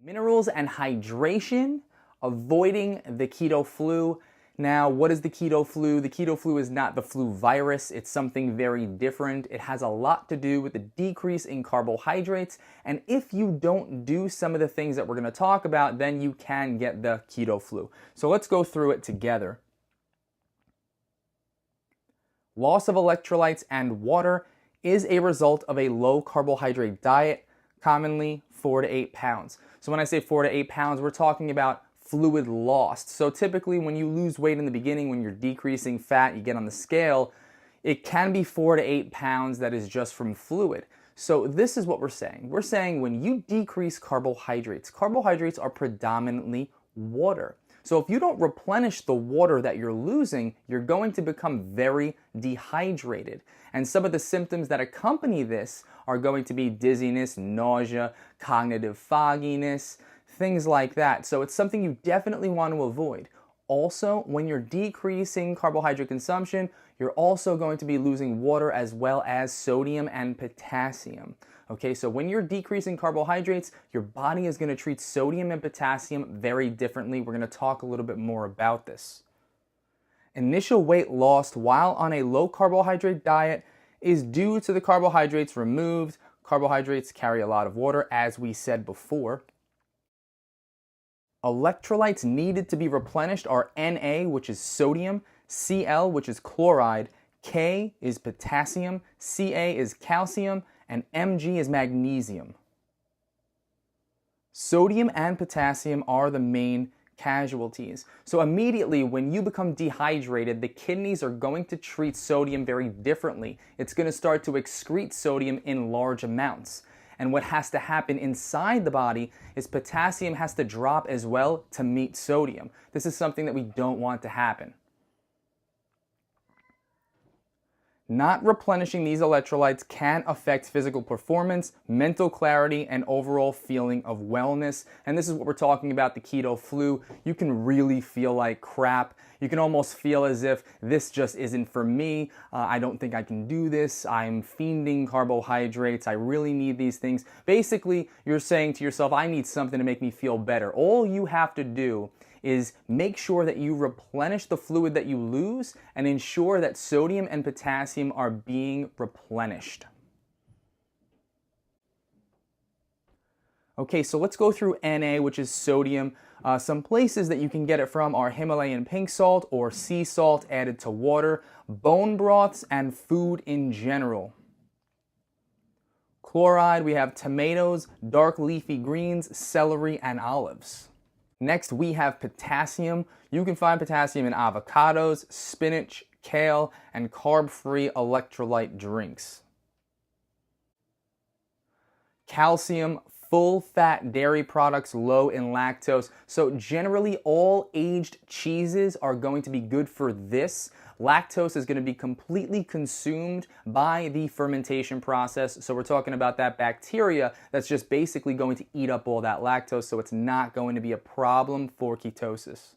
Minerals and hydration, avoiding the keto flu. Now, what is the keto flu? The keto flu is not the flu virus. It's something very different. It has a lot to do with the decrease in carbohydrates. And if you don't do some of the things that we're going to talk about, then you can get the keto flu. So let's go through it together. Loss of electrolytes and water is a result of a low carbohydrate diet, commonly 4 to 8 pounds. So when I say 4 to 8 pounds, we're talking about fluid lost. So typically when you lose weight in the beginning, when you're decreasing fat, you get on the scale, it can be 4 to 8 pounds that is just from fluid. So this is what we're saying. We're saying when you decrease carbohydrates, carbohydrates are predominantly water. So if you don't replenish the water that you're losing, you're going to become very dehydrated. And some of the symptoms that accompany this are going to be dizziness, nausea, cognitive fogginess, things like that. So it's something you definitely want to avoid. Also, when you're decreasing carbohydrate consumption, you're also going to be losing water as well as sodium and potassium. Okay, so when you're decreasing carbohydrates, your body is going to treat sodium and potassium very differently. We're going to talk a little bit more about this. Initial weight lost while on a low carbohydrate diet is due to the carbohydrates removed. Carbohydrates carry a lot of water, as we said before. Electrolytes needed to be replenished are Na, which is sodium, Cl, which is chloride, K is potassium, Ca is calcium, and Mg is magnesium. Sodium and potassium are the main casualties. So immediately when you become dehydrated, the kidneys are going to treat sodium very differently. It's going to start to excrete sodium in large amounts. And what has to happen inside the body is potassium has to drop as well to meet sodium. This is something that we don't want to happen. Not replenishing these electrolytes can affect physical performance, mental clarity, and overall feeling of wellness. And this is what we're talking about, the keto flu. You can really feel like crap. You can almost feel as if this just isn't for me. I don't think I can do this. I'm fiending carbohydrates. I really need these things. Basically, you're saying to yourself, I need something to make me feel better. All you have to do is make sure that you replenish the fluid that you lose and ensure that sodium and potassium are being replenished. Okay, so let's go through Na, which is sodium. Some places that you can get it from are Himalayan pink salt or sea salt added to water, bone broths, and food in general. Chloride, we have tomatoes, dark leafy greens, celery, and olives. Next, we have potassium. You can find potassium in avocados, spinach, kale, and carb-free electrolyte drinks. Calcium, full-fat dairy products low in lactose. So generally, all aged cheeses are going to be good for this. Lactose is going to be completely consumed by the fermentation process. So we're talking about that bacteria that's just basically going to eat up all that lactose, so it's not going to be a problem for ketosis.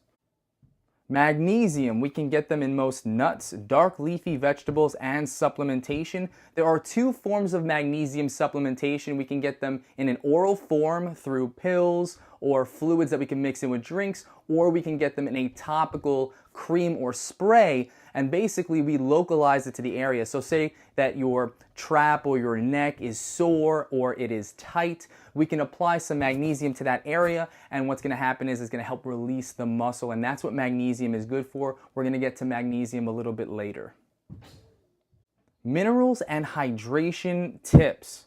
Magnesium, we can get them in most nuts, dark leafy vegetables, and supplementation. There are two forms of magnesium supplementation. We can get them in an oral form through pills or fluids that we can mix in with drinks, or we can get them in a topical cream or spray, and basically we localize it to the area. So say that your trap or your neck is sore or it is tight, we can apply some magnesium to that area, and what's going to happen is it's going to help release the muscle, and that's what magnesium is good for. We're going to get to magnesium a little bit later. Minerals and hydration tips.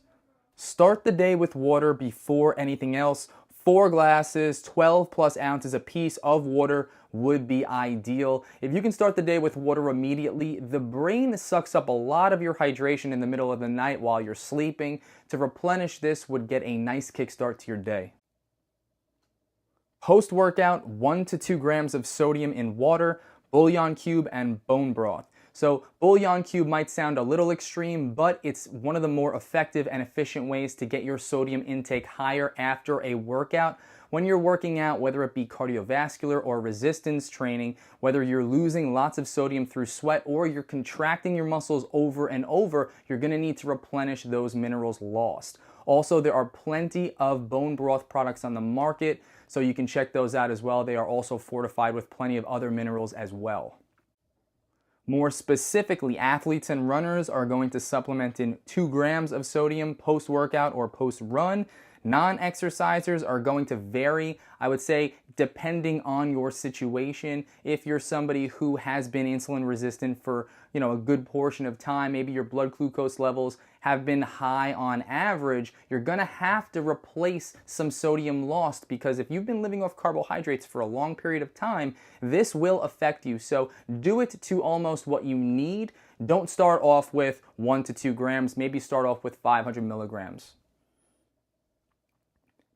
Start the day with water before anything else. 4 glasses, 12 plus ounces a piece of water would be ideal. If you can start the day with water immediately, the brain sucks up a lot of your hydration in the middle of the night while you're sleeping. To replenish this would get a nice kickstart to your day. Post-workout, 1 to 2 grams of sodium in water, bouillon cube, and bone broth. So bouillon cube might sound a little extreme, but it's one of the more effective and efficient ways to get your sodium intake higher after a workout. when you're working out, whether it be cardiovascular or resistance training, whether you're losing lots of sodium through sweat or you're contracting your muscles over and over, you're going to need to replenish those minerals lost. Also, there are plenty of bone broth products on the market, so you can check those out as well. They are also fortified with plenty of other minerals as well. More specifically, athletes and runners are going to supplement in 2 grams of sodium post-workout or post-run. Non-exercisers are going to vary, I would say, depending on your situation. If you're somebody who has been insulin resistant for, a good portion of time, maybe your blood glucose levels have been high on average, you're gonna have to replace some sodium lost, because if you've been living off carbohydrates for a long period of time, this will affect you. So do it to almost what you need. Don't start off with 1 to 2 grams, maybe start off with 500 milligrams.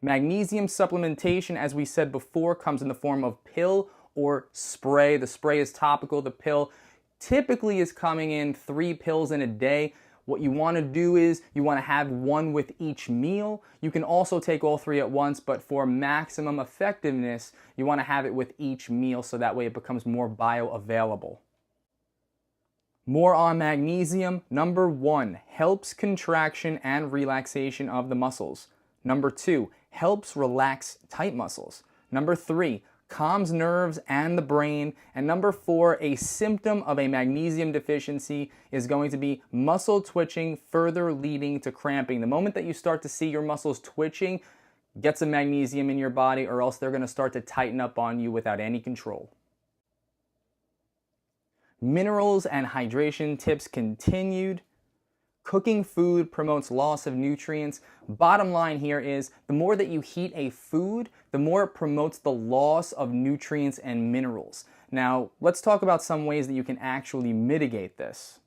Magnesium supplementation, as we said before, comes in the form of pill or spray. The spray is topical. The pill typically is coming in 3 pills in a day. What you want to do is you want to have 1 with each meal. You can also take all 3 at once, but for maximum effectiveness, you want to have it with each meal so that way it becomes more bioavailable. More on magnesium. Number 1, helps contraction and relaxation of the muscles. Number 2, helps relax tight muscles. Number 3, calms nerves and the brain. And number 4, a symptom of a magnesium deficiency is going to be muscle twitching, further leading to cramping. The moment that you start to see your muscles twitching, get some magnesium in your body, or else they're going to start to tighten up on you without any control. Minerals and hydration tips continued. Cooking food promotes loss of nutrients. Bottom line here is the more that you heat a food, the more it promotes the loss of nutrients and minerals. Now, let's talk about some ways that you can actually mitigate this.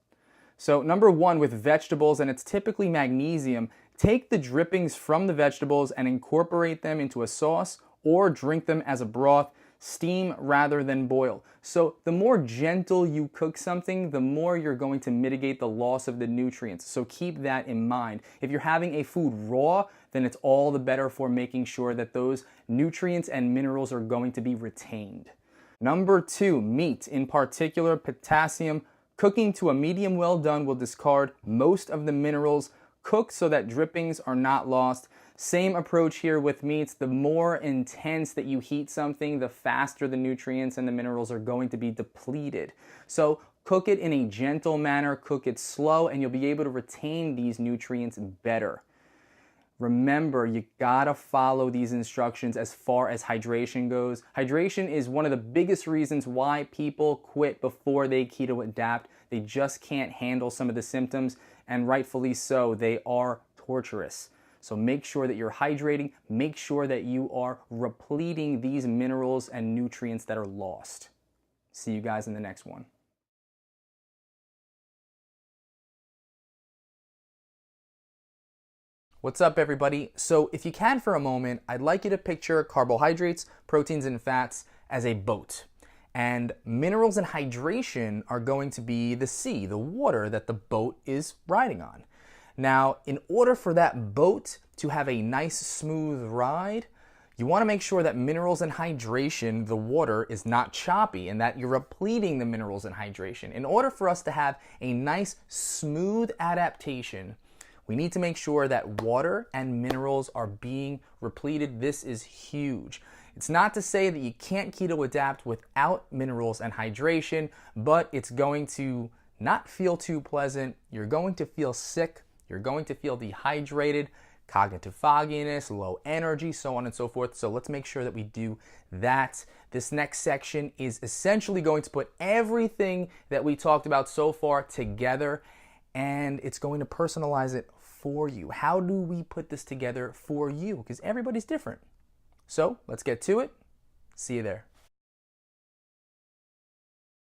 So number 1, with vegetables, and it's typically magnesium, take the drippings from the vegetables and incorporate them into a sauce or drink them as a broth. Steam rather than boil. So the more gentle you cook something, the more you're going to mitigate the loss of the nutrients. So keep that in mind. If you're having a food raw, then it's all the better for making sure that those nutrients and minerals are going to be retained. Number 2, meat, in particular potassium. Cooking to a medium well done will discard most of the minerals. Cook so that drippings are not lost. Same approach here with meats. The more intense that you heat something, the faster the nutrients and the minerals are going to be depleted. So cook it in a gentle manner, cook it slow, and you'll be able to retain these nutrients better. Remember, you gotta follow these instructions as far as hydration goes. Hydration is one of the biggest reasons why people quit before they keto adapt. They just can't handle some of the symptoms, and rightfully so. They are torturous. So make sure that you're hydrating, make sure that you are repleting these minerals and nutrients that are lost. See you guys in the next one. What's up, everybody? So if you can for a moment, I'd like you to picture carbohydrates, proteins, and fats as a boat. And minerals and hydration are going to be the sea, the water that the boat is riding on. Now, in order for that boat to have a nice, smooth ride, you want to make sure that minerals and hydration, the water, is not choppy and that you're repleting the minerals and hydration. In order for us to have a nice, smooth adaptation, we need to make sure that water and minerals are being repleted. This is huge. It's not to say that you can't keto adapt without minerals and hydration, but it's going to not feel too pleasant. You're going to feel sick. You're going to feel dehydrated, cognitive fogginess, low energy, so on and so forth. So let's make sure that we do that. This next section is essentially going to put everything that we talked about so far together, and it's going to personalize it for you. How do we put this together for you? Because everybody's different. So let's get to it. See you there.